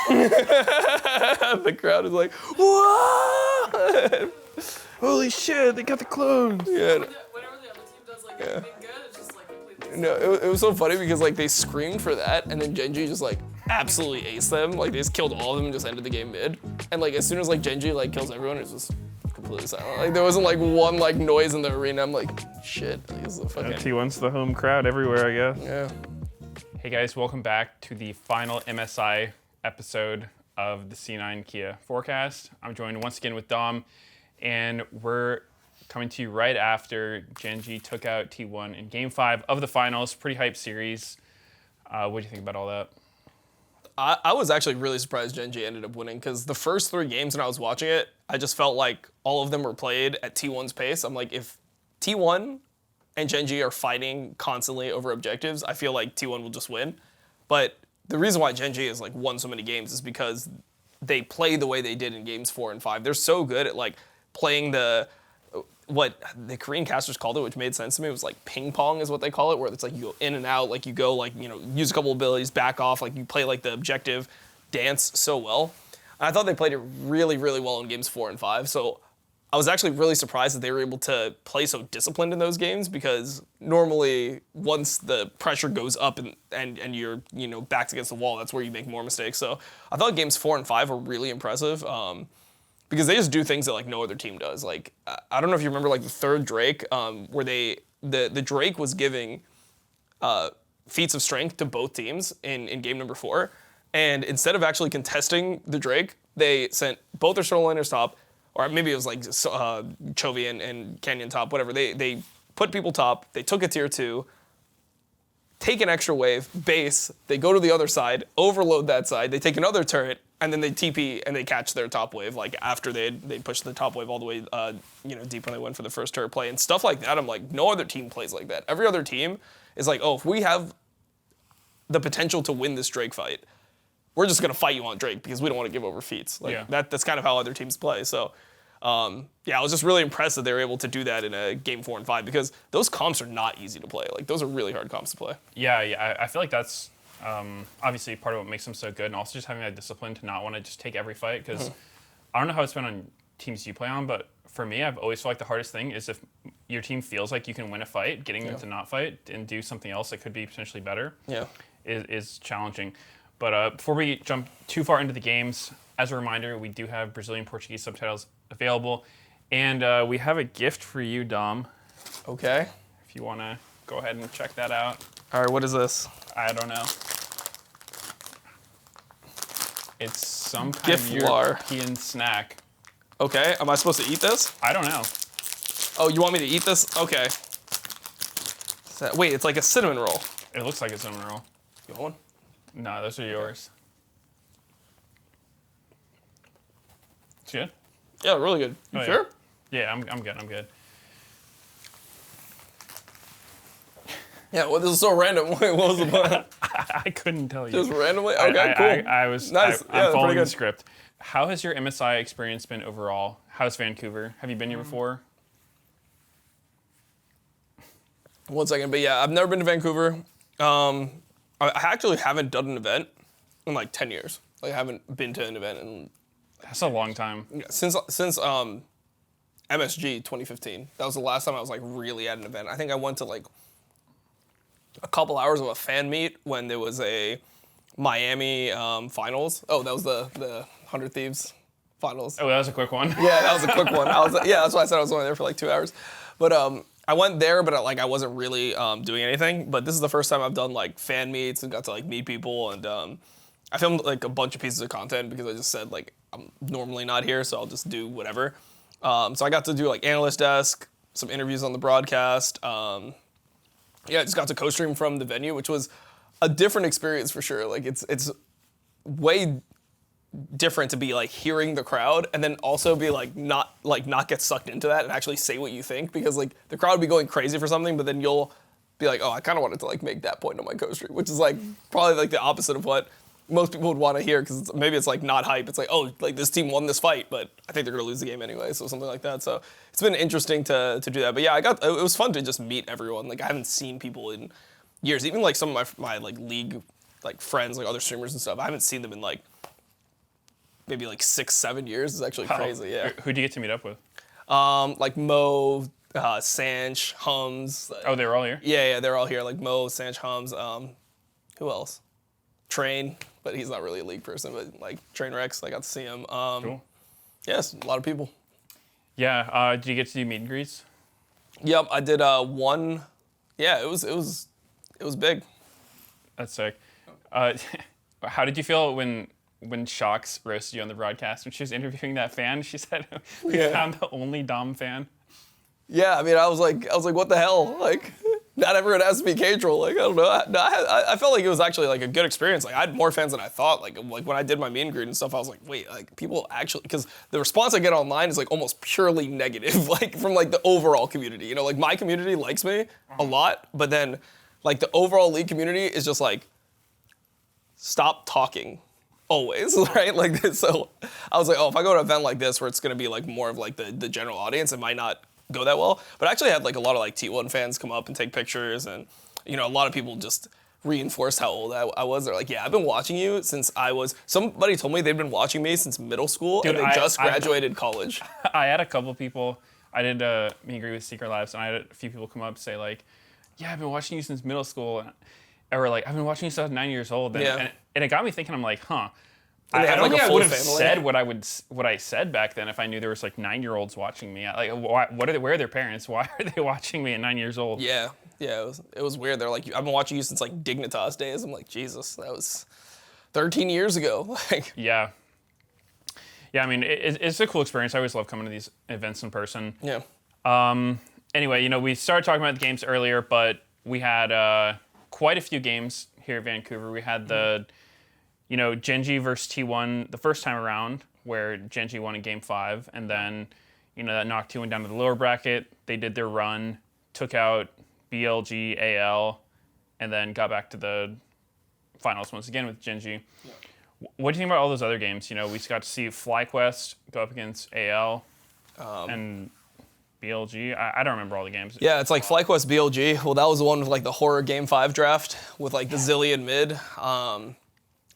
The crowd is like, what? Holy shit, they got the clones. Yeah. Whenever the other team does like anything good, it's just like completely. No, it was so funny because like they screamed for that, and then Gen.G just like absolutely aced them. Like they just killed all of them and just ended the game mid. And like as soon as like Gen.G like kills everyone, it's just completely silent. Like there wasn't like one like noise in the arena. I'm like, shit. Like, this is a fucking. T1's the home crowd everywhere, I guess. Yeah. Hey guys, welcome back to the final MSI episode of the C9 Kia Forecast. I'm joined once again with Dom, and we're coming to you right after Gen.G took out T1 in Game 5 of the finals. Pretty hype series. What do you think about all that? I was actually really surprised Gen.G ended up winning because the first 3 games when I was watching it, I just felt like all of them were played at T1's pace. I'm like, if T1 and Gen.G are fighting constantly over objectives, I feel like T1 will just win. But the reason why Gen.G has like won so many games is because they play the way they did in games 4 and 5. They're so good at like playing what the Korean casters called it, which made sense to me. It was like ping pong is what they call it, where it's like you go in and out, like you go like, you know, use a couple abilities, back off, like you play like the objective dance so well. And I thought they played it really, really well in games 4 and 5. So I was actually really surprised that they were able to play so disciplined in those games, because normally once the pressure goes up and you're, you know, backed against the wall, that's where you make more mistakes. So I thought games 4 and 5 were really impressive. Because they just do things that like no other team does. Like I don't know if you remember like the third Drake, where the Drake was giving feats of strength to both teams in game number 4, and instead of actually contesting the Drake, they sent both their solo laners top, or maybe it was like Chovy and Canyon top, whatever. They put people top, they took a tier 2, take an extra wave, base, they go to the other side, overload that side, they take another turret, and then they TP and they catch their top wave, like after they pushed the top wave all the way deep when they went for the first turret play. And stuff like that, I'm like, no other team plays like that. Every other team is like, oh, if we have the potential to win this Drake fight, we're just going to fight you on Drake because we don't want to give over feats. Like that's kind of how other teams play. So I was just really impressed that they were able to do that in a game 4 and 5, because those comps are not easy to play. Like those are really hard comps to play. Yeah, I feel like that's obviously part of what makes them so good, and also just having that discipline to not want to just take every fight, because I don't know how it's been on teams you play on, but for me, I've always felt like the hardest thing is if your team feels like you can win a fight, getting them to not fight and do something else that could be potentially better is challenging. But before we jump too far into the games, as a reminder, we do have Brazilian Portuguese subtitles available, and we have a gift for you, Dom. Okay. If you want to go ahead and check that out. All right, what is this? I don't know. It's some kind Gift of European snack. Okay, am I supposed to eat this? I don't know. Oh, you want me to eat this? Okay. Wait, it's like a cinnamon roll. It looks like a cinnamon roll. You want one? No, those are yours. It's good? Yeah, really good. You sure? Yeah, I'm good. I'm good. Yeah, well, this is so random. Wait, what was the point? I couldn't tell you. Just randomly? Okay, cool. I was nice. I'm following the script. How has your MSI experience been overall? How's Vancouver? Have you been here before? 1 second, but yeah, I've never been to Vancouver. I actually haven't done an event in like 10 years. Like I haven't been to an event in... That's a long time. Since MSG 2015. That was the last time I was like really at an event. I think I went to like a couple hours of a fan meet when there was a Miami finals. Oh, that was the 100 Thieves finals. Oh, that was a quick one. Yeah, that was a quick one. That's why I said I was only there for like 2 hours. But I went there, but I wasn't really doing anything. But this is the first time I've done like fan meets and got to like meet people, and I filmed like a bunch of pieces of content because I just said like I'm normally not here, so I'll just do whatever. So I got to do like analyst desk, some interviews on the broadcast. I just got to co-stream from the venue, which was a different experience for sure. Like it's way different to be like hearing the crowd and then also be like not get sucked into that and actually say what you think, because like the crowd would be going crazy for something, but then you'll be like, oh, I kind of wanted to like make that point on my co-stream, which is like probably like the opposite of what most people would want to hear, because maybe it's like not hype. It's like, oh, like this team won this fight, but I think they're gonna lose the game anyway, so something like that. So it's been interesting to do that. But yeah, it was fun to just meet everyone. Like I haven't seen people in years, even like some of my like league like friends, like other streamers and stuff. I haven't seen them in like maybe like 6-7 years. It's actually crazy. Yeah. Who'd you get to meet up with? Like Mo, Sanch, Hums. Oh, they were all here? Yeah, they're all here. Like Mo, Sanch, Hums. Who else? Train, but he's not really a League person. But like Train Rex, I got to see him. Cool. Yes, a lot of people. Yeah. Did you get to do meet and greets? Yep, I did one. Yeah, it was big. That's sick. How did you feel when Shox roasted you on the broadcast when she was interviewing that fan? She said, "We found the only Dom fan." Yeah, I mean, I was like, what the hell? Like, not everyone has to be K-Troll. Like, I don't know. I felt like it was actually like a good experience. Like, I had more fans than I thought. Like when I did my meet and greet and stuff, I was like, wait, like people actually, because the response I get online is like almost purely negative, like from like the overall community. You know, like my community likes me a lot, but then like the overall League community is just like, stop talking. Always, right? Like this. So I was like, oh, if I go to an event like this where it's gonna be like more of like the general audience, it might not go that well. But I actually had like a lot of like T1 fans come up and take pictures, and you know, a lot of people just reinforced how old I was. They're like, yeah, I've been watching you since I was. Somebody told me they'd been watching me since middle school, Dude, and they just graduated college. I had a couple people. I did meet and greet with Secret Labs, and I had a few people come up and say like, yeah, I've been watching you since middle school. Or like, I've been watching you since I was 9 years old. And it got me thinking, I'm like, huh. I don't think I would have said what I said back then if I knew there was like 9-year-olds watching me. Like, where are their parents? Why are they watching me at 9 years old? Yeah, it was weird. They're like, I've been watching you since like Dignitas days. I'm like, Jesus, that was 13 years ago. Like, yeah. I mean, it's a cool experience. I always love coming to these events in person. Yeah. Anyway, you know, we started talking about the games earlier, but we had quite a few games here at Vancouver. We had the, you know, Gen.G versus T1 the first time around, where Gen.G won in Game 5, and then, you know, that knocked T1 down to the lower bracket. They did their run, took out BLG, AL, and then got back to the finals once again with Gen.G. Yeah. What do you think about all those other games? You know, we got to see FlyQuest go up against AL and BLG. I don't remember all the games. Yeah, it's like FlyQuest BLG. Well, that was the one with like the horror Game 5 draft with like the Zillion mid.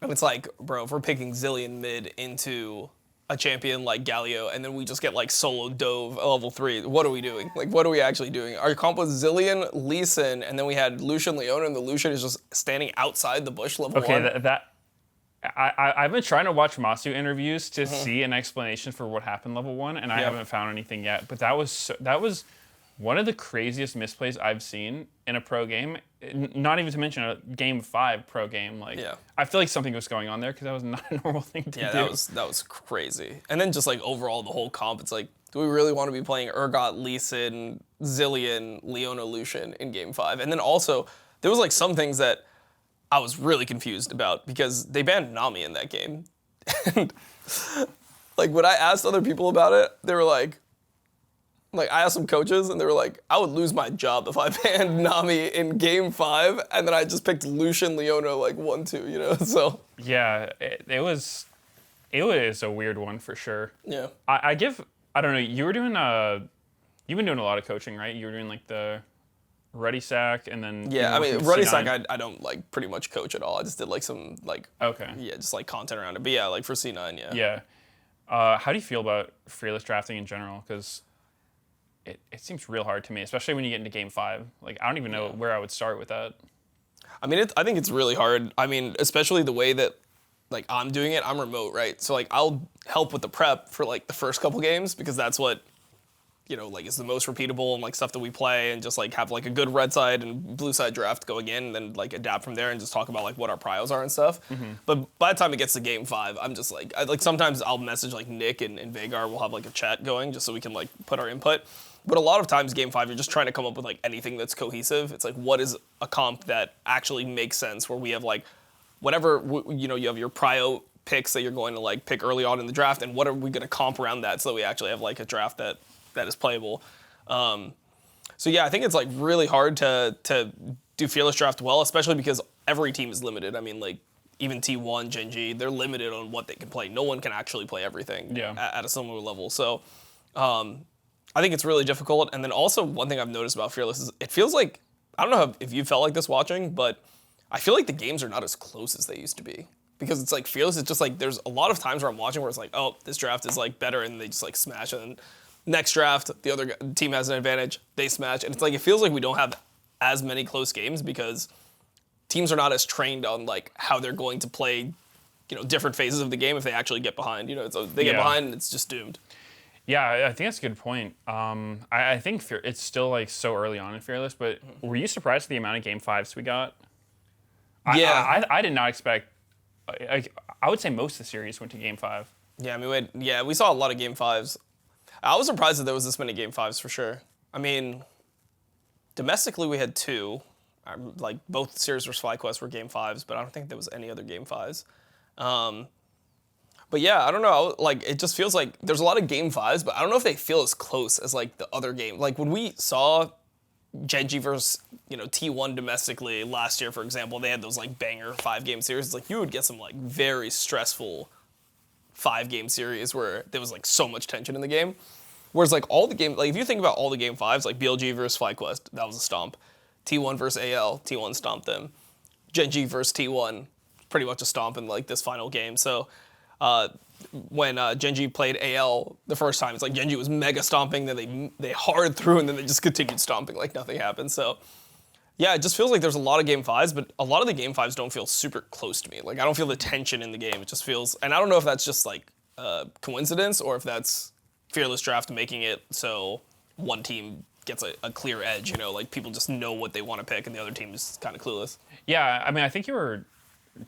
And it's like, bro, if we're picking Zillion mid into a champion like Galio, and then we just get like solo Dove level 3, what are we doing? Like, what are we actually doing? Our comp was Zillion, Lee Sin, and then we had Lucian Leona, and the Lucian is just standing outside the bush level 1. Okay, I've been trying to watch Masu interviews to see an explanation for what happened level 1, and I haven't found anything yet. But that was one of the craziest misplays I've seen in a pro game. Not even to mention a Game 5 pro game. Like, I feel like something was going on there because that was not a normal thing to do. Yeah, that was crazy. And then just like overall the whole comp, it's like, do we really want to be playing Urgot, Lee Sin, Zillion, Leona, Lucian in Game 5? And then also there was like some things that I was really confused about because they banned Nami in that game. And like when I asked other people about it, they were like I asked some coaches and they were like, I would lose my job if I banned Nami in Game 5 and then I just picked Lucian, Leona like 1-2, you know? So yeah, it was a weird one for sure. Yeah. I don't know, you've been doing a lot of coaching, right? You were doing like the Ready Sack and then I mean Ready Sack I don't like pretty much coach at all. I just did like some like just like content around it. But yeah, like for C9, yeah. How do you feel about fearless drafting in general? Because it seems real hard to me, especially when you get into Game 5. Like I don't even know where I would start with that. I mean, I think it's really hard. I mean, especially the way that like I'm doing it. I'm remote, right? So like I'll help with the prep for like the first couple games because that's what, you know, like is the most repeatable and like stuff that we play, and just like have like a good red side and blue side draft going in, and then like adapt from there and just talk about like what our prios are and stuff. But by the time it gets to Game 5, I'm just like, sometimes I'll message like Nick and Vagar, we'll have like a chat going just so we can like put our input. But a lot of times Game 5, you're just trying to come up with like anything that's cohesive. It's like, what is a comp that actually makes sense, where we have like whatever, you know, you have your prio picks that you're going to like pick early on in the draft, and what are we going to comp around that so that we actually have like a draft that is playable. So yeah, I think it's like really hard to do fearless draft well, especially because every team is limited. I mean, like even T1, Gen.G, they're limited on what they can play. No one can actually play everything at a similar level. So I think it's really difficult. And then also one thing I've noticed about fearless is it feels like, I don't know if you felt like this watching, but I feel like the games are not as close as they used to be. because it's like Fearless. It's just like there's a lot of times where I'm watching where it's like, oh, this draft is like better, and they just like smash it. And next draft, the other team has an advantage, they smash, and it's like it feels like we don't have as many close games because teams are not as trained on like how they're going to play, different phases of the game if they actually get behind. So they get behind and it's just doomed. Yeah, I think that's a good point. I think it's still like so early on in Fearless, but were you surprised at the amount of Game 5s we got? Yeah. I did not expect. I would say most of the series went to Game 5. Yeah, I mean, we saw a lot of Game 5s. I was surprised that there was this many Game 5s for sure. I mean, domestically we had 2. Like both series versus FlyQuest were Game 5s, but I don't think there was any other Game 5s. But yeah, I don't know. Like it just feels like there's a lot of Game 5s, but I don't know if they feel as close as like the other game. Like when we saw Gen.G versus T1 domestically last year, for example, they had those like banger 5-game series. It's like you would get some like very stressful 5-game series where there was like so much tension in the game. Whereas like all the game, like if you think about all the Game 5s, like BLG versus FlyQuest, that was a stomp. T1 versus AL, T1 stomped them. Gen.G versus T1, pretty much a stomp in like this final game. So when Gen.G played AL the first time, it's like Gen.G was mega stomping, then they hard through, and then they just continued stomping like nothing happened. So yeah, it just feels like there's a lot of Game 5s, but a lot of the Game 5s don't feel super close to me. Like I don't feel the tension in the game. It just feels, and I don't know if that's just like coincidence or if that's Fearless Draft making it so one team gets a clear edge, like people just know what they want to pick and the other team is kind of clueless. Yeah, I mean, I think you were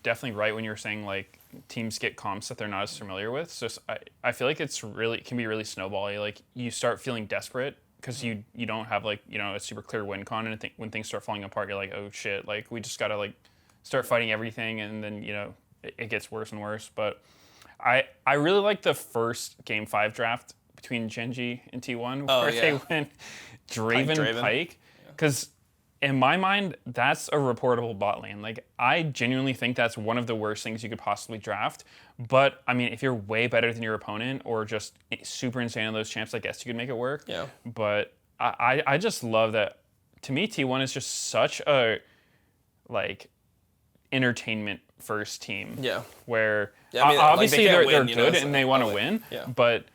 definitely right when you were saying like teams get comps that they're not as familiar with. So I feel like it can be really snowbally. Like you start feeling desperate because you don't have like a super clear win con, and when things start falling apart, you're like, oh shit, like we just gotta like start fighting everything, and then it gets worse and worse. But I really like the first Game 5 draft between Gen.G and T1 where they went Draven Pike, because in my mind that's a reportable bot lane. Like I genuinely think that's one of the worst things you could possibly draft. But I mean, if you're way better than your opponent or just super insane on those champs, I guess you could make it work. Yeah. But I just love that. To me, T1 is just such a like entertainment first team. Yeah. Where I mean, obviously like they're win, good so and they want to win. Yeah. But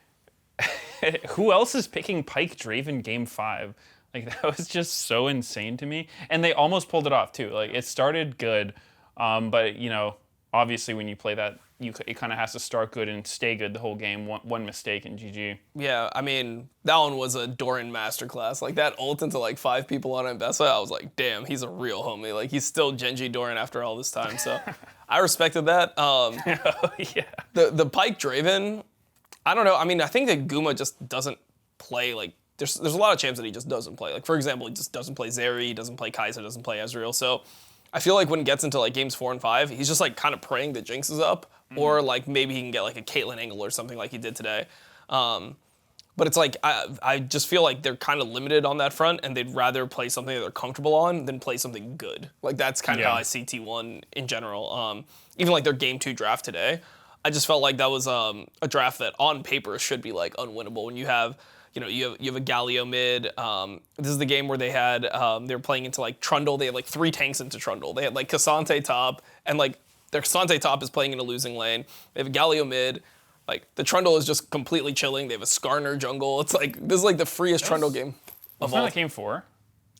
who else is picking Pike Draven Game 5? Like that was just so insane to me. And they almost pulled it off too. Like it started good, but obviously when you play that, it kind of has to start good and stay good the whole game. One mistake and GG. Yeah, I mean, that one was a Doran masterclass. Like that ult into like 5 people on Mbessa, I was like, damn, he's a real homie. Like he's still Gen.G Doran after all this time. So I respected that. Yeah. The Pike Draven, I don't know. I mean, I think that Guma just doesn't play like there's a lot of champs that he just doesn't play. Like for example, he just doesn't play Zeri, he doesn't play Kai'Sa, doesn't play Ezreal. So I feel like when it gets into like games 4 and 5, he's just like kind of praying that Jinx is up, or like maybe he can get like a Caitlyn angle or something like he did today. But it's like I just feel like they're kind of limited on that front, and they'd rather play something that they're comfortable on than play something good. Like that's kind of how I see T1 in general. Even like their game 2 draft today, I just felt like that was a draft that on paper should be like unwinnable when you have. You have a Galio mid. This is the game where they were playing into like Trundle. They had like 3 tanks into Trundle. They had like Cassante top, and like their Cassante top is playing in a losing lane. They have a Galio mid. Like the Trundle is just completely chilling. They have a Skarner jungle. It's like this is like the freest Trundle game of all. Wasn't that Game 4?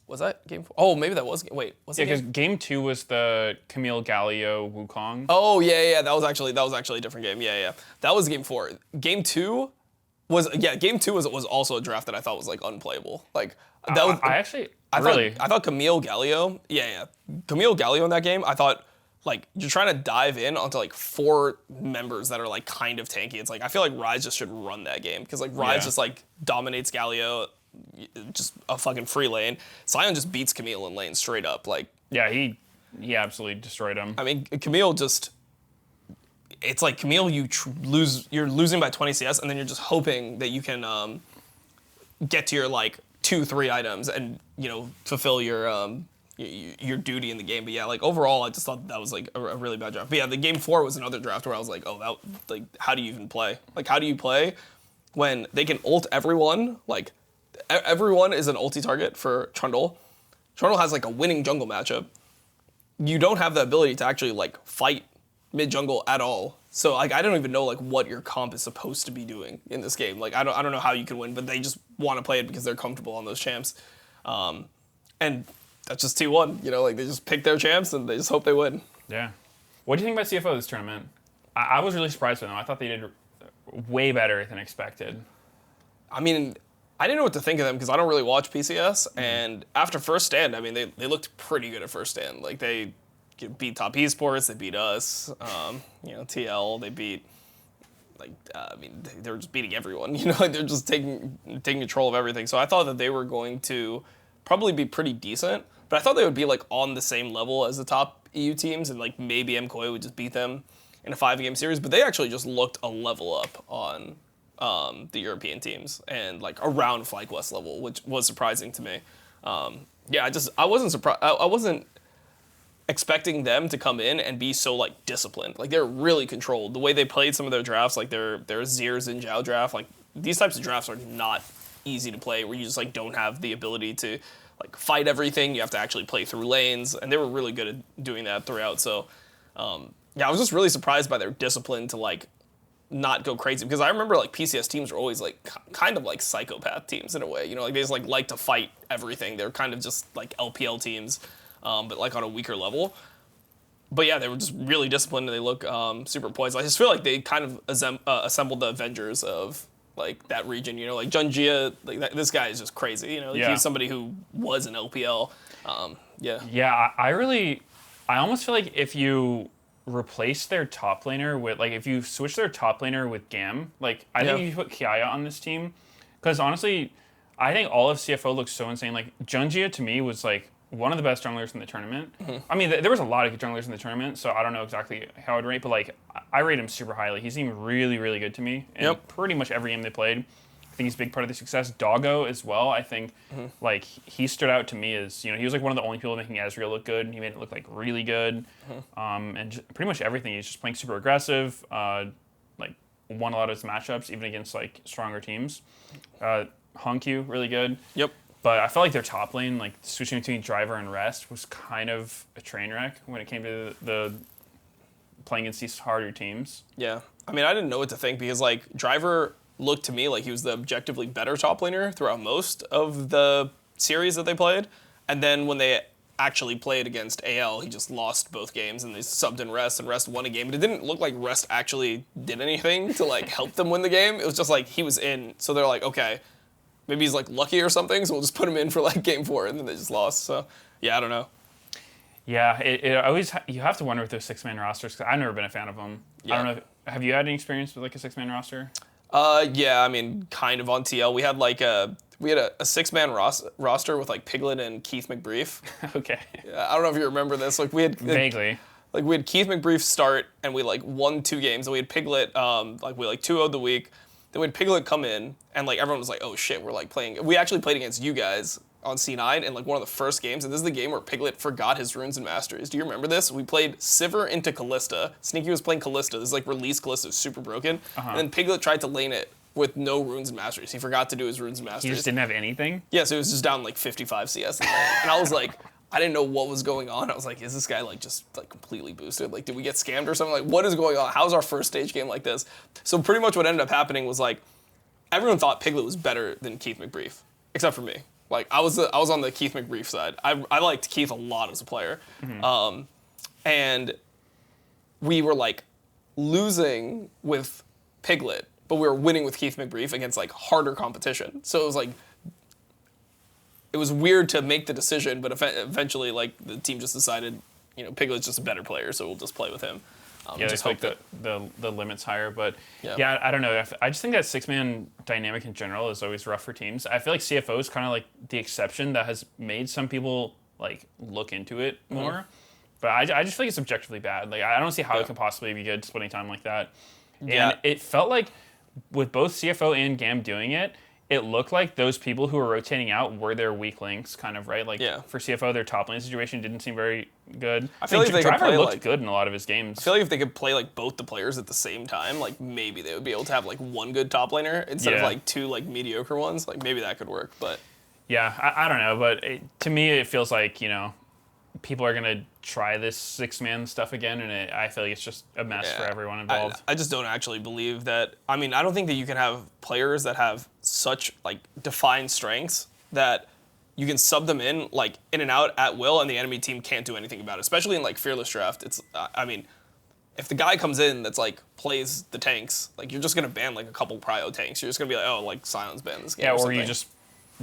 Was that Game 4? Oh, maybe that was. Wait, was it? Yeah, because Game 2 was the Camille Galio Wukong. Oh yeah. That was actually a different game. Yeah. That was Game 4. Game 2. Game 2 was also a draft that I thought was like unplayable. Like that was. I thought Camille Galio. Yeah. Camille Galio in that game. I thought like you're trying to dive in onto like 4 members that are like kind of tanky. It's like I feel like Ryze just should run that game because like Ryze just like dominates Galio, just a fucking free lane. Sion just beats Camille in lane straight up. Like yeah, he absolutely destroyed him. I mean Camille just. It's like Camille, you're losing by 20 CS, and then you're just hoping that you can get to your like 2-3 items and fulfill your duty in the game. But yeah, like overall, I just thought that was like a really bad draft. But yeah, the Game 4 was another draft where I was like, oh, that like how do you even play? Like how do you play when they can ult everyone? Like everyone is an ulti target for Trundle. Trundle has like a winning jungle matchup. You don't have the ability to actually like fight mid jungle at all. So like I don't even know like what your comp is supposed to be doing in this game. Like I don't know how you can win, but they just want to play it because they're comfortable on those champs. And that's just T1, you know, like they just pick their champs and they just hope they win. Yeah. What do you think about CFO this tournament? I was really surprised with them. I thought they did way better than expected. I mean, I didn't know what to think of them because I don't really watch PCS. And after first stand, I mean, they looked pretty good at first stand. Like they beat Top Esports, they beat us, you know, TL, they beat, like, I mean, they're just beating everyone, you know, like they're just taking control of everything. So I thought that they were going to probably be pretty decent, but I thought they would be like on the same level as the top EU teams and like maybe MKOI would just beat them in a 5-game series, but they actually just looked a level up on the European teams and like around FlyQuest level, which was surprising to me. Yeah, I wasn't surprised. I wasn't expecting them to come in and be so like disciplined. Like they're really controlled. The way they played some of their drafts, like their Zirs and Zhao draft, like these types of drafts are not easy to play where you just like don't have the ability to like fight everything. You have to actually play through lanes, and they were really good at doing that throughout. So yeah, I was just really surprised by their discipline to like not go crazy, because I remember like PCS teams were always like kind of like psychopath teams in a way, you know, like they just like to fight everything. They're kind of just like LPL teams, but like on a weaker level. But yeah, they were just really disciplined and they look super poised. I just feel like they kind of assembled the Avengers of like that region, you know, like Gen.G, like this guy is just crazy, you know, like, he's somebody who was an LPL. Yeah, I almost feel like if you replace their top laner with, like, if you switch their top laner with Gam, like, I think if you put Kiaya on this team, because honestly, I think all of CFO looks so insane. Like, Gen.G to me was, like, one of the best junglers in the tournament. I mean, there was a lot of good junglers in the tournament, so I don't know exactly how I'd rate, but, like, I rate him super highly. He seemed really, really good to me in pretty much every game they played. I think he's a big part of the success. Doggo as well, I think, like, he stood out to me as, you know, he was, like, one of the only people making Ezreal look good. He made it look, like, really good. And pretty much everything. He's just playing super aggressive, like, won a lot of his matchups, even against, like, stronger teams. Hongq, really good. But I felt like their top lane, like, switching between Driver and Rest was kind of a train wreck when it came to the playing against these harder teams. Yeah. I mean, I didn't know what to think because, like, Driver looked to me like he was the objectively better top laner throughout most of the series that they played. And then when they actually played against AL, he just lost both games and they subbed in Rest and Rest won a game. But it didn't look like Rest actually did anything to, like, help them win the game. It was just like he was in. So they're like, okay, maybe he's, like, lucky or something, so we'll just put him in for, like, game 4, and then they just lost. So, yeah, I don't know. Yeah, it always, you have to wonder with those 6-man rosters, because I've never been a fan of them. I don't know, have you had any experience with, like, a 6-man roster? Yeah, I mean, kind of on TL. We had, like, a 6-man roster with, like, Piglet and Keith McBrief. Okay. I don't know if you remember this. Like, we had... Vaguely. Like, we had Keith McBrief start, and we, like, won 2 games, and we had Piglet, like, we, like, 2-0'd the week. Then we had Piglet come in, and, like, everyone was like, oh, shit, we're, like, playing... We actually played against you guys on C9 in, like, one of the first games, and this is the game where Piglet forgot his runes and masteries. Do you remember this? We played Sivir into Kalista. Sneaky was playing Kalista. This is, like, release Kalista, super broken. And then Piglet tried to lane it with no runes and masteries. He forgot to do his runes and masteries. He just didn't have anything? Yeah, so it was just down, like, 55 CS in the lane. And I was like... I didn't know what was going on. I was like, is this guy, like, just, like, completely boosted? Like, did we get scammed or something? Like, what is going on? How's our first stage game like this? So pretty much what ended up happening was, like, everyone thought Piglet was better than Keith McBrief, except for me. Like, I was on the Keith McBrief side. I liked Keith a lot as a player. And we were, like, losing with Piglet, but we were winning with Keith McBrief against, like, harder competition. So it was, like, it was weird to make the decision, but eventually, like, the team just decided, you know, Piglet's just a better player, so we'll just play with him. Yeah, just hope that the limit's higher, but yeah, I don't know. I just think that 6-man dynamic in general is always rough for teams. I feel like CFO is kind of like the exception that has made some people, like, look into it more, but I just feel like it's objectively bad. Like, I don't see how it could possibly be good splitting time like that. And it felt like with both CFO and GAM doing it, it looked like those people who were rotating out were their weak links, kind of, right? Like, for CFO, their top lane situation didn't seem very good. I feel like they Driver could play, looked like, good in a lot of his games. I feel like if they could play, like, both the players at the same time, like, maybe they would be able to have, like, one good top laner instead of, like, 2, like, mediocre ones. Like, maybe that could work, but... Yeah, I don't know, but to me it feels like, you know, people are gonna try this 6-man stuff again, and I feel like it's just a mess for everyone involved. I just don't actually believe that. I mean, I don't think that you can have players that have such like defined strengths that you can sub them in like in and out at will, and the enemy team can't do anything about it. Especially in like Fearless Draft, it's I mean, if the guy comes in that's like plays the tanks, like you're just gonna ban like a couple prio tanks. You're just gonna be like, oh, like Silence ban this game. Yeah, or something. you just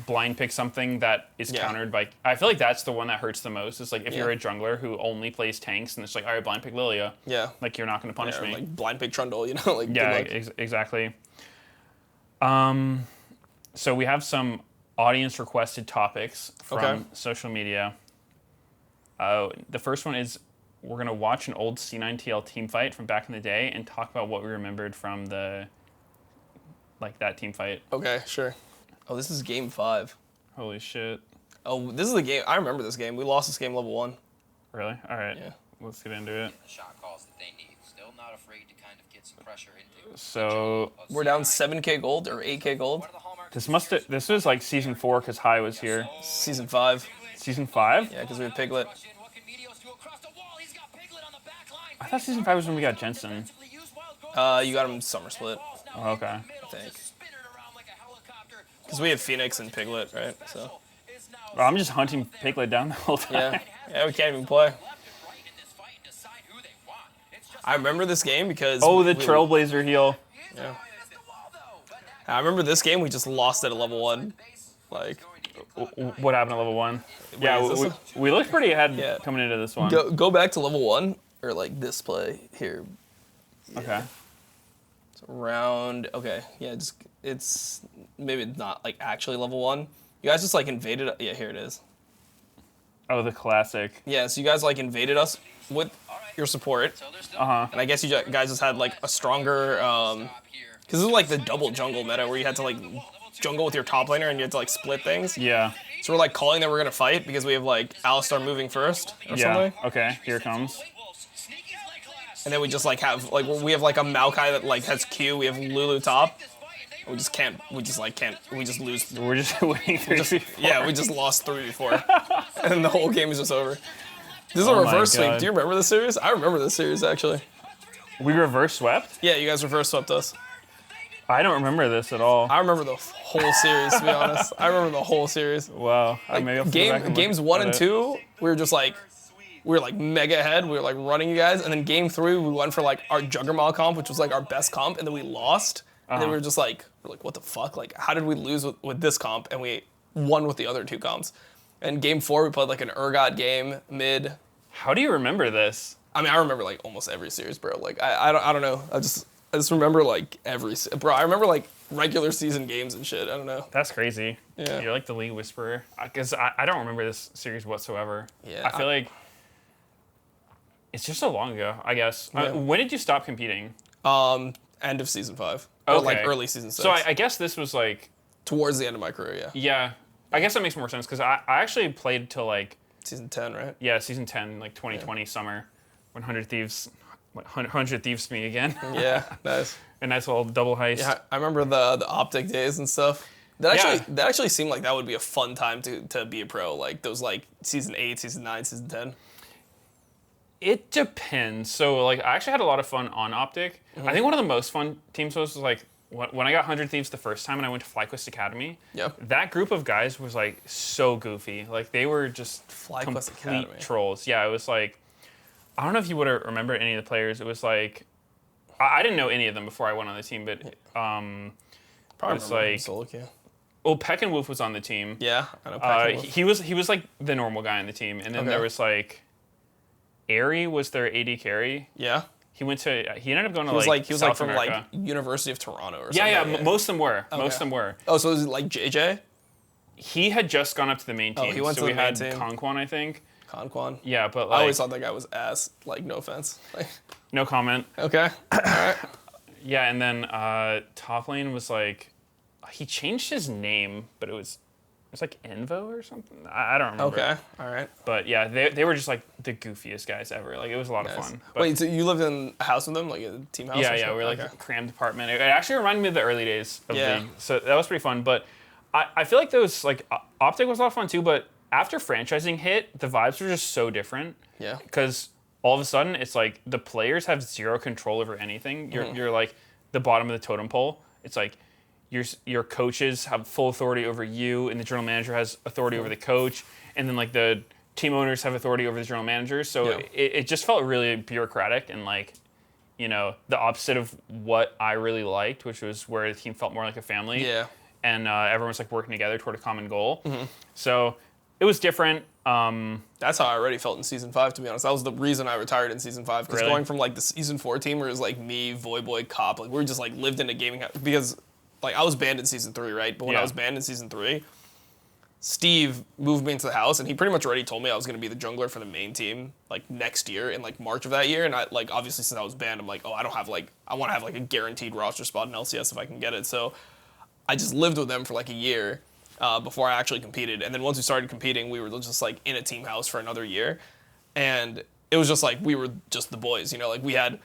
blind pick something that is countered by. I feel like that's the one that hurts the most. Is like if you're a jungler who only plays tanks and it's like, all right, blind pick Lilia. Yeah. Like you're not gonna punish me. Like blind pick Trundle, you know, like Yeah, exactly. So we have some audience requested topics from social media. The first one is we're gonna watch an old C9 TL team fight from back in the day and talk about what we remembered from the that team fight. Okay, sure. Oh, this is game 5. Holy shit. Oh, this is the game. I remember this game. We lost this game level 1. Really? All right. Yeah. Let's get into it. The shot calls that they need. Still not afraid to kind of get some pressure into. So We're down 7k gold or 8k gold. this was like season 4 because High was here. Season 5. Season 5? Yeah, because we have Piglet. I thought season 5 was when we got Jensen. You got him summer split, Oh, okay. I think. Because we have Phoenix and Piglet, right? So. Well, I'm just hunting Piglet down the whole time. Yeah. Yeah, we can't even play. I remember this game because. Oh, the Trailblazer heal. Yeah. I remember this game. We just lost it at level 1. Like. What happened at level 1? Yeah, is this we looked pretty ahead coming into this one. Go back to level 1 or like this play here. Yeah. Okay. It's around. Okay. Yeah. Just it's maybe not like actually level 1. You guys just like invaded. Yeah, here it is. Oh, the classic. Yeah. So you guys like invaded us with your support. And I guess you guys just had like a stronger. Because this is like the double jungle meta where you had to like jungle with your top laner and you had to like split things. Yeah. So we're like calling that we're gonna fight because we have like Alistar moving first or something. Okay, here it comes. And then we just like have like we have like a Maokai that like has Q. We have Lulu top. We just can't. We just like can't. We just lose. We're just winning 3-4. Yeah, we just lost 3 before, and then the whole game is just over. This is a Oh my reverse sweep. God. Do you remember this series? I remember this series actually. We reverse swept? Yeah, you guys reverse swept us. I don't remember this at all. I remember the whole series. To be honest, I remember the whole series. Wow. Like, Maybe I'll have to go back and look games 1 at and it. 2, we were just like. We were like mega ahead. We were like running you guys, and then game 3 we went for like our Juggernaut comp, which was like our best comp, and then we lost. And then we were just like, what the fuck? Like, how did we lose with this comp and we won with the other 2 comps? And game 4 we played like an Urgot game mid. How do you remember this? I mean, I remember like almost every series, bro. Like I don't know. I just remember like bro. I remember like regular season games and shit. I don't know. That's crazy. Yeah. You're like the league whisperer. Because I don't remember this series whatsoever. Yeah, I feel like it's just so long ago, I guess. Yeah. When did you stop competing? End of season 5. Or like Okay. early season 6. So I guess this was like, towards the end of my career, yeah. yeah. I guess that makes more sense because I actually played till like, Season 10, right? yeah, season 10, like 2020 summer when 100 Thieves me again. Yeah, nice. A nice little double heist. Yeah, I remember the optic days and stuff. That actually seemed like that would be a fun time to be a pro. Like those like season 8, season 9, season 10. It depends. So like I actually had a lot of fun on Optic. I think one of the most fun teams was like when I got 100 Thieves the first time and I went to FlyQuest Academy. Yep. That group of guys was like so goofy. Like they were just FlyQuest complete Academy. trolls. Yeah, it was like I don't know if you would have remembered any of the players. It was like I didn't know any of them before I went on the team, but Probably it was remember like Solo Queue. well, Peck and Wolf was on the team. Yeah, I know. Pac and Wolf. He was like the normal guy on the team, and then Okay. there was like Airy was their AD carry. Yeah. He ended up going to He was like South from like University of Toronto or yeah, something. yeah. Most of them were. Most of them were. Oh, so was it like JJ? He had just gone up to the main team. he went so to we the main had team. Conquan, I think. Conquan. Yeah, but I like always thought that guy was ass. Like, no offense. Like, no comment. okay. All right. Yeah, and then top lane was like he changed his name, but it was like Envo or something. I don't remember. Okay. All right. But yeah, they were just like the goofiest guys ever. Like it was a lot of Nice. fun. But Wait, so you lived in a house with them, like a team house? yeah, or yeah, something? we were like Okay. a crammed apartment. It actually reminded me of the early days of Yeah. League. So that was pretty fun. But I feel like those like Optic was a lot of fun too. But after franchising hit, the vibes were just so different. Yeah. Because all of a sudden, it's like the players have zero control over anything. You're like the bottom of the totem pole. It's like your coaches have full authority over you, and the general manager has authority over the coach, and then like the team owners have authority over the general manager. So it just felt really bureaucratic and like, you know, the opposite of what I really liked, which was where the team felt more like a family. Yeah. And everyone was like working together toward a common goal. So it was different. That's how I already felt in season 5, to be honest. That was the reason I retired in season 5. Because Really? going from like the season 4 team where it was like me, Voyboy, Cop, like we were just like lived in a gaming house. Because like I was banned in season 3, right? But when I was banned in season 3, Steve moved me into the house and he pretty much already told me I was going to be the jungler for the main team like next year in like March of that year. And I like obviously since I was banned, I'm like, oh, I don't have like, I want to have like a guaranteed roster spot in LCS if I can get it. So I just lived with them for like a year before I actually competed. And then once we started competing, we were just like in a team house for another year. And it was just like, we were just the boys, you know, like we had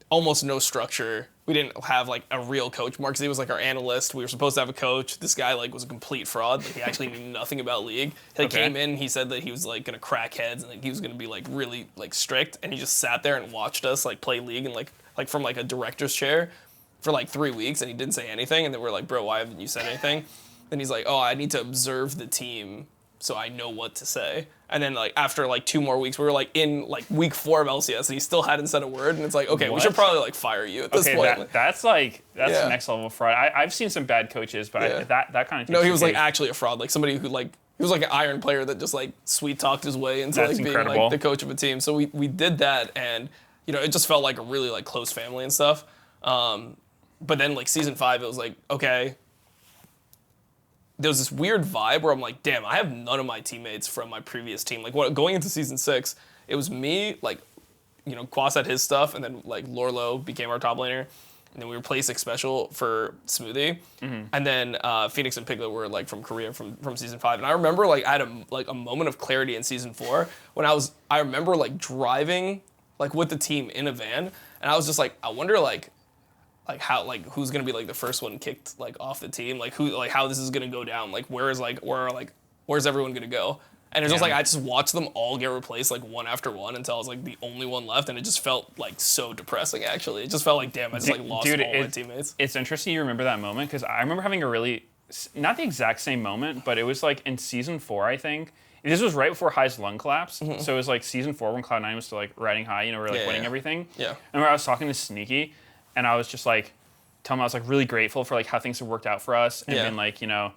almost no structure. We didn't have like a real coach. Mark Z was like our analyst. We were supposed to have a coach. This guy like was a complete fraud. Like, he actually knew nothing about League. He came in, he said that he was like gonna crack heads and like, he was gonna be like really like strict. And he just sat there and watched us like play League and like from like a director's chair for like 3 weeks, and he didn't say anything. And then we're like, bro, why haven't you said anything? Then he's like, oh, I need to observe the team so I know what to say. And then like after like 2 more weeks, we were like in like week 4 of LCS, and he still hadn't said a word. And it's like, okay, we should probably like fire you at this point. That's next level fraud. I've seen some bad coaches, but that kind of no, he was like actually a fraud, like somebody who like he was like an iron player that just like sweet talked his way into like being like the coach of a team. So we did that, and you know it just felt like a really like close family and stuff. But then like season 5, it was like, okay, there was this weird vibe where I'm like, damn, I have none of my teammates from my previous team. Like going into season 6, it was me, like, you know, Quas had his stuff, and then like Lorlo became our top laner, and then we replaced Six Special for Smoothie, and then Phoenix and Piglet were like from Korea from season 5. And I remember like I had a moment of clarity in season 4 when I remember like driving like with the team in a van, and I was just like, I wonder like how like who's gonna be like the first one kicked like off the team, like who like how this is gonna go down, like where's everyone gonna go? And it's just like I just watched them all get replaced like one after one until I was like the only one left, and it just felt like so depressing. Actually, it just felt like damn, I just like lost all my teammates. It's interesting you remember that moment, because I remember having a really not the exact same moment, but it was like in season 4, I think. This was right before High's lung collapse, so it was like season 4 when Cloud9 was still like riding high, you know, we were like winning everything. Yeah. And where I was talking to Sneaky, and I was just like telling him I was like really grateful for like how things have worked out for us, and then like, you know,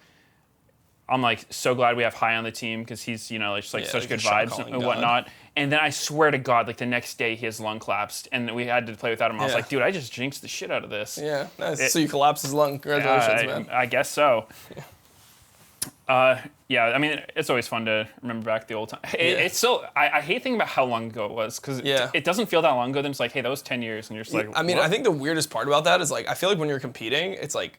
I'm like so glad we have High on the team because he's, you know, like just like such good vibes and whatnot. And then I swear to God, like the next day his lung collapsed and we had to play without him. I was like, dude, I just jinxed the shit out of this. Yeah, nice. So you collapsed his lung. Congratulations, man. I guess so. Yeah, I mean, it's always fun to remember back the old time. It's still, I hate thinking about how long ago it was, because it doesn't feel that long ago. Then it's like, hey, that was 10 years, and you're just like, I mean, I think the weirdest part about that is like, I feel like when you're competing, it's like,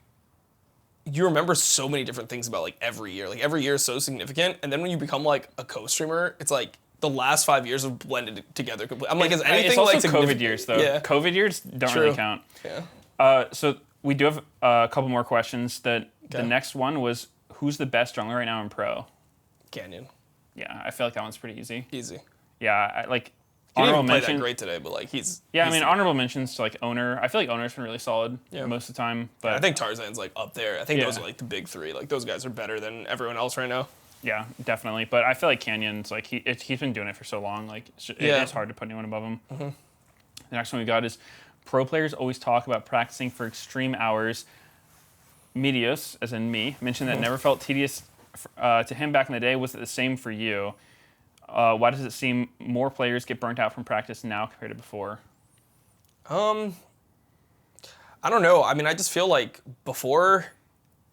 you remember so many different things about like every year. Like every year is so significant, and then when you become like a co-streamer, it's like the last 5 years have blended together completely. I'm like, is anything it's also like COVID years though? Yeah. COVID years don't really count. Yeah. So we do have a couple more questions. The next one was, who's the best jungler right now in pro? Canyon. Yeah, I feel like that one's pretty easy. Easy. Yeah, like He didn't honorable even play mention. that great today, but like he's. Yeah, I mean honorable mentions to like Owner. I feel like Owner's been really solid most of the time. But I think Tarzan's like up there. I think those are like the big 3. Like those guys are better than everyone else right now. Yeah, definitely. But I feel like Canyon's like he's been doing it for so long. Like it's hard to put anyone above him. The next one we got is, pro players always talk about practicing for extreme hours. Meteos, as in me, mentioned that never felt tedious to him back in the day. Was it the same for you? Why does it seem more players get burnt out from practice now compared to before? I don't know. I mean, I just feel like before,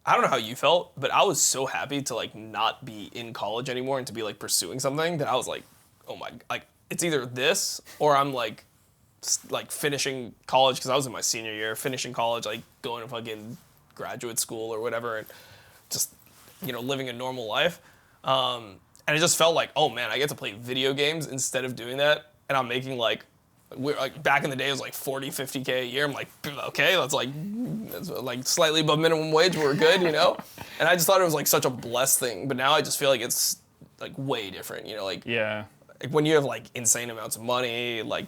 I don't know how you felt, but I was so happy to like not be in college anymore and to be like pursuing something that I was like, oh my, like it's either this or I'm like finishing college, because I was in my senior year, finishing college, like going to fucking graduate school or whatever, and just, you know, living a normal life. And it just felt like, oh man, I get to play video games instead of doing that. And I'm making like, we're like back in the day, it was like 40, 50K a year. I'm like, okay, that's like slightly above minimum wage. We're good, you know? And I just thought it was like such a blessed thing. But now I just feel like it's like way different. You know, like when you have like insane amounts of money, like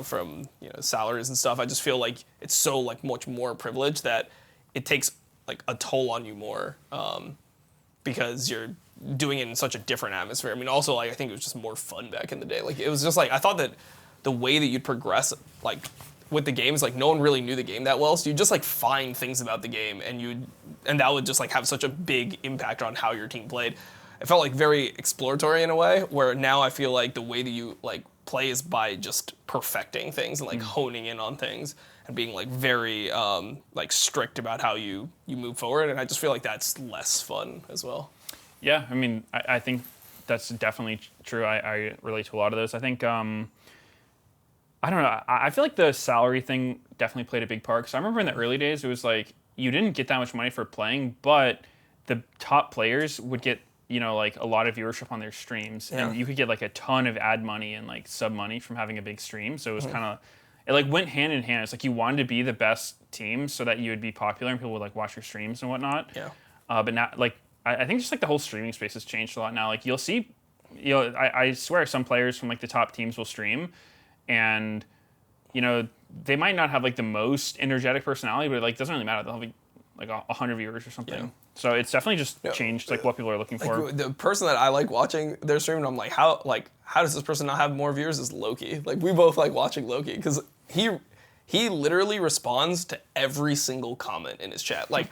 from salaries and stuff. I just feel like it's so like much more privileged that it takes like a toll on you more because you're doing it in such a different atmosphere. I mean, also like I think it was just more fun back in the day. Like it was just like I thought that the way that you'd progress like with the games, like no one really knew the game that well, so you just like find things about the game and that would just like have such a big impact on how your team played. It felt like very exploratory in a way, where now I feel like the way that you like play is by just perfecting things and like honing in on things and being like very like strict about how you move forward, and I just feel like that's less fun as well. Yeah, I mean, I think that's definitely true. I relate to a lot of those. I think, I don't know, I feel like the salary thing definitely played a big part. Because I remember in the early days, it was like, you didn't get that much money for playing, but the top players would get, like a lot of viewership on their streams. Yeah. And you could get like a ton of ad money and like sub money from having a big stream. So it was kind of, it like went hand in hand. It's like you wanted to be the best team so that you would be popular and people would like watch your streams and whatnot. Yeah. But now, like, I think just like the whole streaming space has changed a lot now. Like you'll see, I swear some players from like the top teams will stream, and they might not have like the most energetic personality, but it like doesn't really matter. They'll have like 100 viewers or something. Yeah. So it's definitely just changed like what people are looking for. The person that I like watching their stream, and I'm like, how does this person not have more viewers? Is Loki. Like we both like watching Loki because he literally responds to every single comment in his chat. Like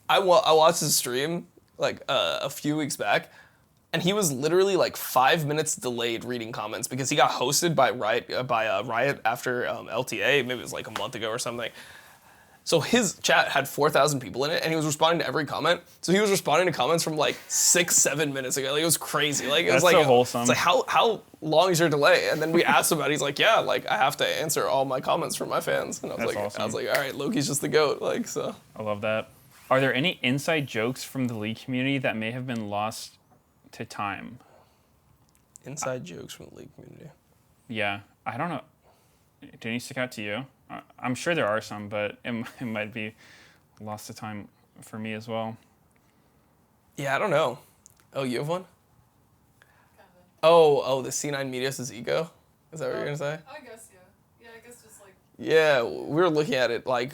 I watched his stream like a few weeks back, and he was literally like 5 minutes delayed reading comments because he got hosted by Riot after LTA. Maybe it was like a month ago or something. So his chat had 4,000 people in it, and he was responding to every comment. So he was responding to comments from like 6-7 minutes ago. Like it was crazy. Like it was like so wholesome. It's like how long is your delay? And then we asked him about it. He's like, yeah, like I have to answer all my comments from my fans. And That's awesome. I was like, all right, Loki's just the GOAT. Like so. I love that. Are there any inside jokes from the League community that may have been lost to time? Inside jokes from the League community. Yeah, I don't know. Did any stick out to you? I'm sure there are some, but it might be lost to time for me as well. Yeah, I don't know. Oh, you have one? Kinda. Oh, the C9 Meteos Ego? Is that what you're gonna say? I guess, yeah. Yeah, I guess just like... Yeah, we were looking at it like,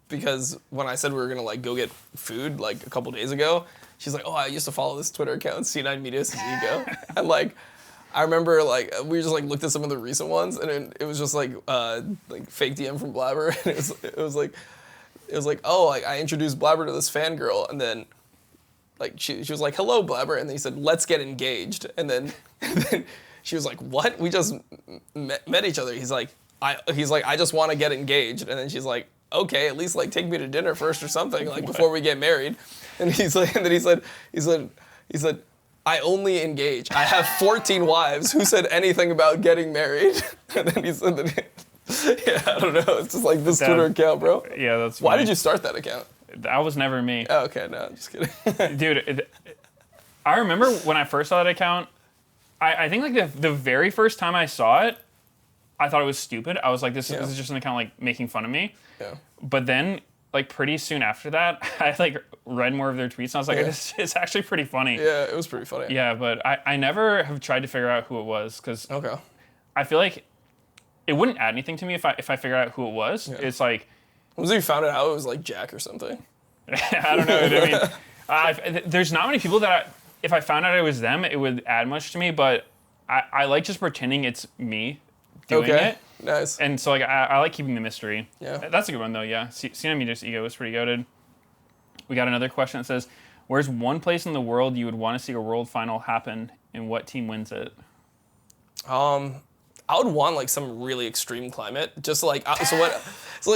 because when I said we were gonna like go get food like a couple days ago, she's like, oh, I used to follow this Twitter account, C9 Meteos Ego. And like, I remember like we just like looked at some of the recent ones, and it was just like fake DM from Blabber, and it was like oh, like I introduced Blabber to this fangirl, and then like she was like, hello Blabber, and then he said, let's get engaged, and then she was like, what? We just met each other. He's like I just want to get engaged, and then she's like, okay, at least like take me to dinner first or something, like before we get married. And he's like, and then he said, I only engage. I have 14 wives. Who said anything about getting married? And then he said that, yeah, I don't know. It's just like this Twitter account, bro. Yeah, that's Why funny. did you start that account? That was never me. Oh, okay, no, I'm just kidding. Dude, I remember when I first saw that account, I think like the very first time I saw it, I thought it was stupid. I was like, this is just an account like making fun of me. Yeah. But then, like pretty soon after that, I like read more of their tweets and I was like, it's actually pretty funny. Yeah, it was pretty funny. Yeah, but I never have tried to figure out who it was because I feel like it wouldn't add anything to me if I figured out who it was. Yeah. It's like... Was you found out it was like Jack or something? I don't know. I mean, there's not many people that if I found out it was them, it would add much to me, but I like just pretending it's me doing it. Nice. And so like I like keeping the mystery. Yeah. That's a good one though, yeah. C9 Meteos Ego is pretty goated. We got another question that says, where's one place in the world you would want to see a world final happen and what team wins it? I would want like some really extreme climate, just like so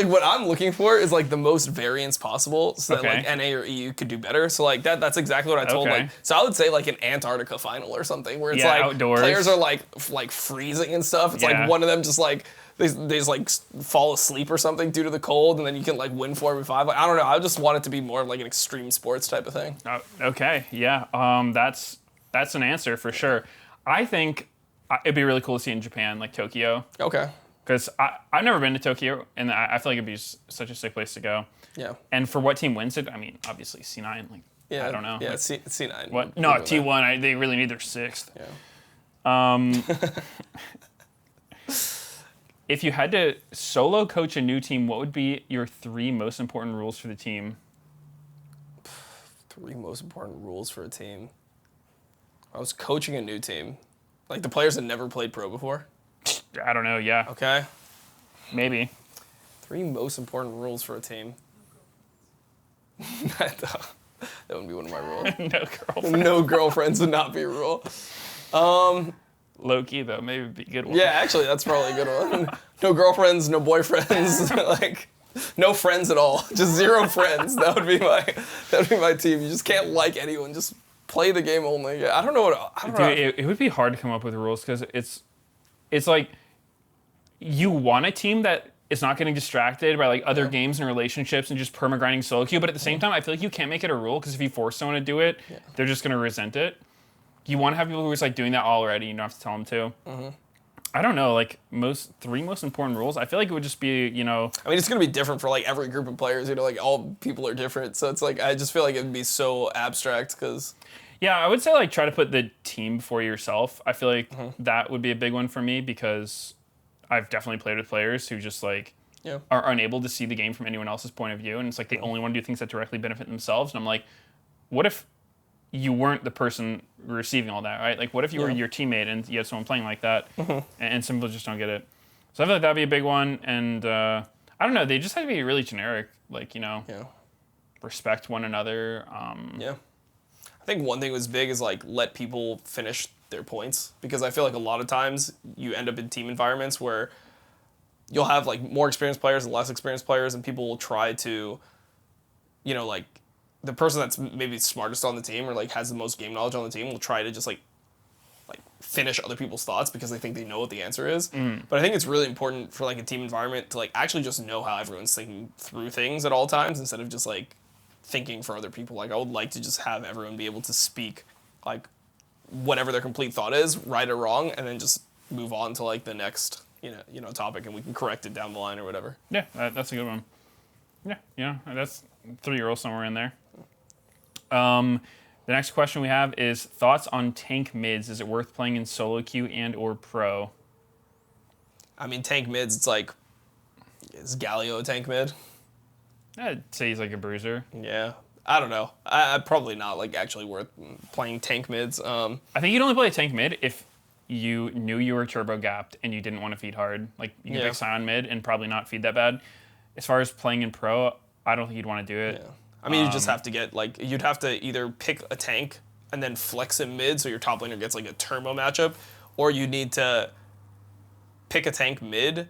what I'm looking for is like the most variance possible, so that like NA or EU could do better. So like that's exactly what I told. Like, so I would say like an Antarctica final or something where it's like outdoors. Players are like freezing and stuff. It's like one of them just like they just like fall asleep or something due to the cold, and then you can like win 4v5. Like I don't know. I just want it to be more of like an extreme sports type of thing. Okay, yeah. That's an answer for sure. I think it'd be really cool to see in Japan, like Tokyo. Okay. Because I've never been to Tokyo, and I feel like it'd be such a sick place to go. Yeah. And for what team wins it, I mean, obviously C9, like Yeah, I don't know. Yeah, Like, C9. what? No, T1. They really need their 6th. Yeah. If you had to solo coach a new team, what would be your 3 most important rules for the team? 3 most important rules for a team. I was coaching a new team. Like the players had never played pro before. I don't know. Yeah, Okay. maybe. 3 most important rules for a team. That would be one of my rules. No girlfriend. No girlfriends would not be a rule. Low key though, maybe it'd be a good one. Yeah, actually, that's probably a good one. No girlfriends, no boyfriends, like no friends at all. Just 0 friends. That would be my team. You just can't like anyone. Just play the game only. I don't know what. I don't know. Dude, it would be hard to come up with rules because it's like you want a team that is not getting distracted by like other games and relationships and just perma-grinding solo queue, but at the same time, I feel like you can't make it a rule because if you force someone to do it, they're just going to resent it. You want to have people who are just like doing that already. You don't have to tell them to. I don't know, like 3 most important rules. I feel like it would just be, I mean, it's gonna be different for like every group of players. Like all people are different, so it's like I just feel like it'd be so abstract because. Yeah, I would say like try to put the team before yourself. I feel like that would be a big one for me because I've definitely played with players who just like are unable to see the game from anyone else's point of view, and it's like they only want to do things that directly benefit themselves. And I'm like, what if you weren't the person receiving all that, right? Like, what if you were your teammate and you had someone playing like that, and some people just don't get it? So I feel like that'd be a big one, and I don't know, they just have to be really generic, like, respect one another. I think one thing was big is like let people finish their points because I feel like a lot of times you end up in team environments where you'll have like more experienced players and less experienced players, and people will try to, like, the person that's maybe smartest on the team or like has the most game knowledge on the team will try to just like finish other people's thoughts because they think they know what the answer is. But I think it's really important for like a team environment to like actually just know how everyone's thinking through things at all times instead of just like thinking for other people. Like I would like to just have everyone be able to speak like whatever their complete thought is, right or wrong, and then just move on to like the next topic, and we can correct it down the line or whatever. Yeah, that's a good one. Yeah, that's 3 rules somewhere in there. The next question we have is thoughts on tank mids. Is it worth playing in solo queue and or pro? I mean, tank mids, it's like, is Galio a tank mid? I'd say he's like a bruiser. Yeah. I don't know. I probably not like actually worth playing tank mids. I think you'd only play a tank mid if you knew you were turbo gapped and you didn't want to feed hard. Like you can pick Sion mid and probably not feed that bad. As far as playing in pro, I don't think you'd want to do it. Yeah. I mean, you just have to get like you'd have to either pick a tank and then flex him mid so your top laner gets like a turbo matchup, or you need to pick a tank mid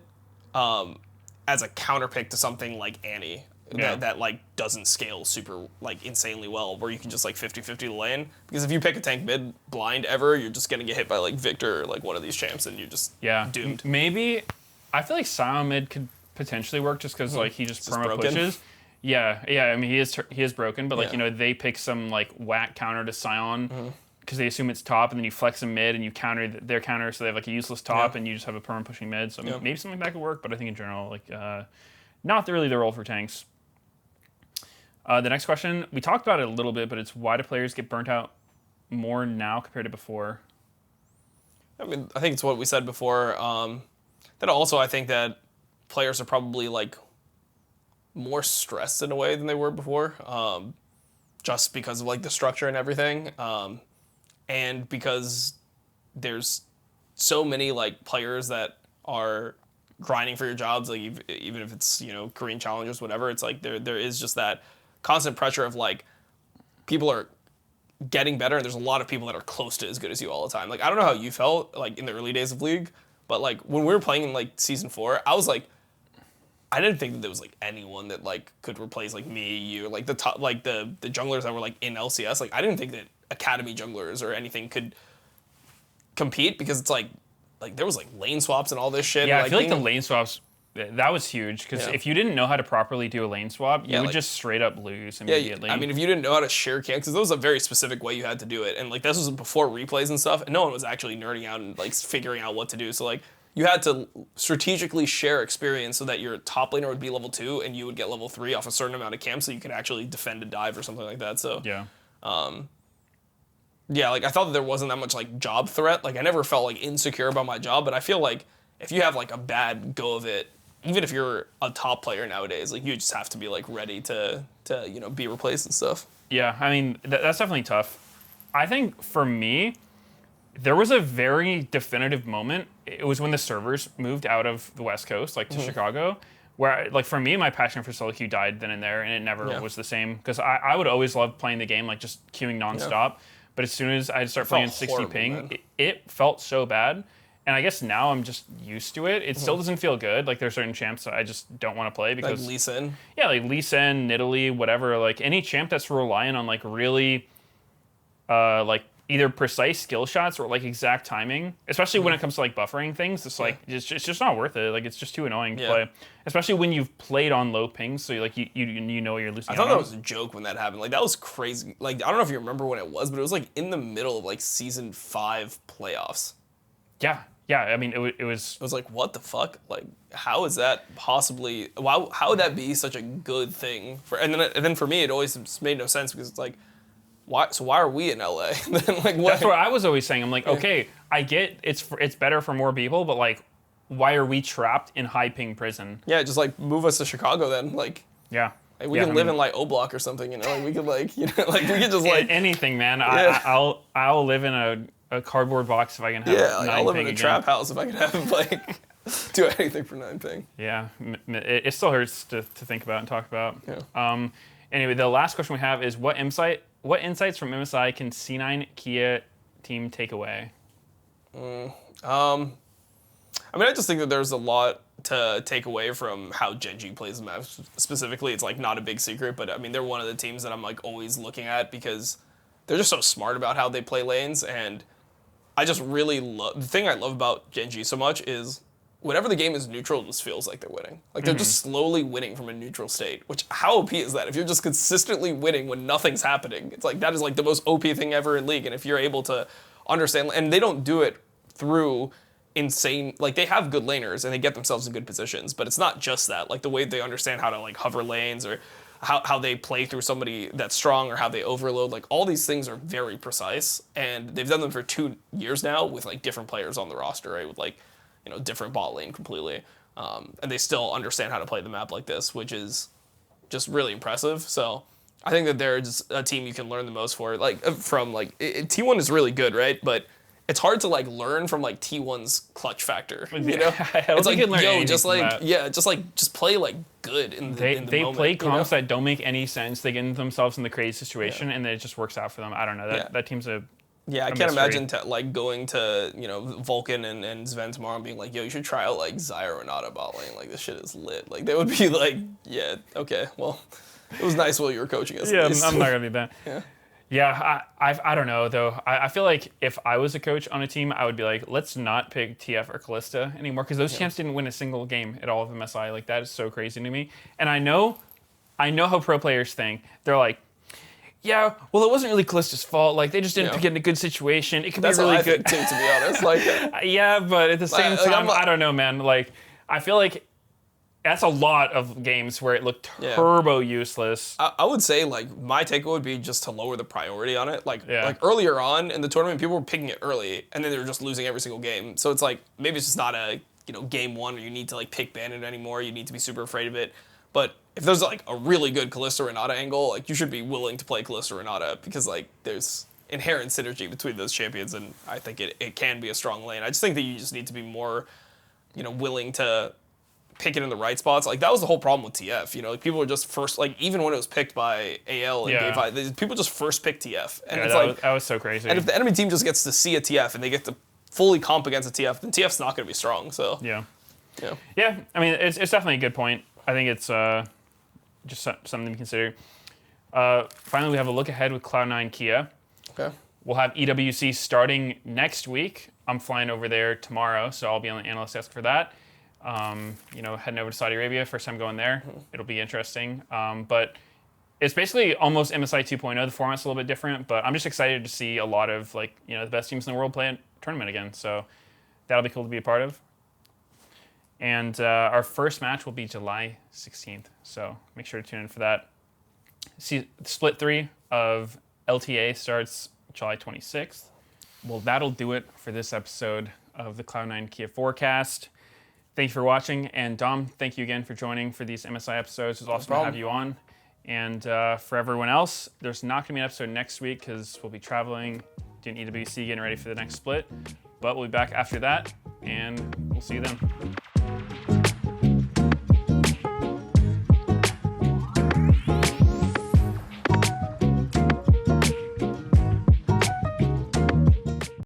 as a counter pick to something like Annie. That like doesn't scale super like insanely well, where you can just like 50-50 the lane. Because if you pick a tank mid blind ever, you're just gonna get hit by like Victor or like one of these champs, and you're just doomed. Maybe I feel like Sion mid could potentially work just because like he just perma pushes. Yeah. I mean he is broken, but like they pick some like whack counter to Sion because they assume it's top, and then you flex them mid and you counter their counter, so they have like a useless top, and you just have a perma pushing mid. So maybe something like that could work, but I think in general like not really the role for tanks. The next question, we talked about it a little bit, but it's why do players get burnt out more now compared to before? I mean, I think it's what we said before. Then also I think that players are probably like more stressed in a way than they were before, just because of like the structure and everything, and because there's so many like players that are grinding for your jobs, like even if it's Korean challengers, whatever. It's like there is just that constant pressure of like people are getting better, and there's a lot of people that are close to as good as you all the time. Like I don't know how you felt like in the early days of League, but like when we were playing in like season 4, I was like, I didn't think that there was like anyone that like could replace like me, you, like the top, like the junglers that were like in LCS. Like I didn't think that academy junglers or anything could compete, because it's like there was like lane swaps and all this shit. Yeah, and, I feel like the lane swaps, that was huge, because if you didn't know how to properly do a lane swap, you would like, just straight up lose immediately. I mean, if you didn't know how to share camp, because there was a very specific way you had to do it, and like this was before replays and stuff, and no one was actually nerding out and like figuring out what to do. So like you had to strategically share experience so that your top laner would be level 2 and you would get level 3 off a certain amount of camp, so you could actually defend a dive or something like that. So yeah, Yeah, like I thought that there wasn't that much like job threat. Like I never felt like insecure about my job, but I feel like if you have like a bad go of it, even if you're a top player nowadays, like you just have to be like ready to be replaced and stuff. Yeah, I mean, that's definitely tough. I think for me, there was a very definitive moment. It was when the servers moved out of the West Coast, like to Chicago, where, like, for me, my passion for solo queue died then and there, and it never was the same. Because I would always love playing the game, like, just queuing nonstop. Yeah. But as soon as I'd start playing 60 ping, it felt so bad. And I guess now I'm just used to it. It still doesn't feel good. Like, there's certain champs that I just don't want to play because... Like Lee Sin? Yeah, like Lee Sin, Nidalee, whatever. Like, any champ that's relying on, like, really, like, either precise skill shots or, like, exact timing. Especially when it comes to, like, buffering things. It's, like, it's just not worth it. Like, it's just too annoying to play. Especially when you've played on low pings, so, like, you know you're losing. I thought that was a joke when that happened. Like, that was crazy. Like, I don't know if you remember when it was, but it was, like, in the middle of, like, Season 5 playoffs. Yeah, I mean, it was... It was like, what the fuck? Like, how is that possibly... How would that be such a good thing? And then for me, it always just made no sense because it's like, why are we in LA? Then, like, what? That's what I was always saying. I'm like, okay, I get it's better for more people, but, like, why are we trapped in high ping prison? Yeah, just, like, move us to Chicago then. Like, yeah. Like, we can live in, like, O-Block or something, you know? Like, we could, like, like, we could just, like... Anything, man. Yeah. I'll live in a cardboard box if I can have 9 ping I'll live in a again. trap house if I can have, like, do anything for 9 ping. Yeah, it still hurts to think about and talk about. Yeah. Anyway, the last question we have is what insights from MSI can C9 Kia team take away? I mean, I just think that there's a lot to take away from how Gen.G plays the map. Specifically, it's, like, not a big secret, but, I mean, they're one of the teams that I'm, like, always looking at because they're just so smart about how they play lanes, and I just really love... The thing I love about Gen.G so much is whenever the game is neutral, it just feels like they're winning. Like, they're just slowly winning from a neutral state, which, how OP is that? If you're just consistently winning when nothing's happening, it's like, that is, like, the most OP thing ever in League, and if you're able to understand... And they don't do it through insane... Like, they have good laners, and they get themselves in good positions, but it's not just that. Like, the way they understand how to, like, hover lanes, or how they play through somebody that's strong, or how they overload, like, all these things are very precise, and they've done them for 2 years now with, like, different players on the roster, right? With, like, you know, different bot lane completely. And they still understand how to play the map like this, which is just really impressive. So I think that they're just a team you can learn the most from, like, T1 is really good, right? But it's hard to, like, learn from, like, T1's clutch factor, you know? It's like, just play, like, good in the moment. They play comps that don't make any sense. They get into themselves in the crazy situation, and then it just works out for them. I don't know. That team's a... Yeah, I can't imagine going to, you know, Vulcan and Sven tomorrow and being like, yo, you should try out, like, Zyra or Nada bot lane. Like, this shit is lit. Like, they would be like, yeah, okay, well, it was nice while you were coaching us. Yeah, I'm not going to be bad. Yeah, I don't know, though. I feel like if I was a coach on a team, I would be like, let's not pick TF or Kalista anymore, because those champs didn't win a single game at all of MSI. Like, that is so crazy to me. And I know how pro players think. They're like, yeah, well, it wasn't really Kalista's fault. Like, they just didn't get in a good situation. It could be really good. That's what I think, too, to be honest. Like, yeah, but at the same time, I don't know, man. Like, I feel like that's a lot of games where it looked turbo useless. I would say, like, my takeaway would be just to lower the priority on it. Like earlier on in the tournament, people were picking it early, and then they were just losing every single game. So it's like, maybe it's just not a, you know, game one where you need to, like, pick Bandit anymore. You need to be super afraid of it. But if there's, like, a really good Kalista Renata angle, like, you should be willing to play Kalista Renata because, like, there's inherent synergy between those champions, and I think it can be a strong lane. I just think that you just need to be more, you know, willing to pick it in the right spots. Like, that was the whole problem with TF. You know, like, people were just first, like, even when it was picked by AL and Game 5, people just first picked TF. And it's that was so crazy. And if the enemy team just gets to see a TF and they get to fully comp against a TF, then TF's not going to be strong. So yeah, I mean, it's definitely a good point. I think it's just something to consider. Finally, we have a look ahead with Cloud9 Kia. Okay. We'll have EWC starting next week. I'm flying over there tomorrow, so I'll be on the analyst desk for that. You know, heading over to Saudi Arabia, first time going there. It'll be interesting. But it's basically almost MSI 2.0. The format's a little bit different, but I'm just excited to see a lot of, like, you know, the best teams in the world play a tournament again. So that'll be cool to be a part of. And our first match will be July 16th, so make sure to tune in for that. See Split 3 of LTA starts July 26th. Well, that'll do it for this episode of the Cloud9 Kia Forecast. Thank you for watching, and Dom, thank you again for joining for these MSI episodes. It's awesome to have you on. And for everyone else, there's not going to be an episode next week because we'll be traveling, doing EWC, getting ready for the next split. But we'll be back after that, and we'll see you then.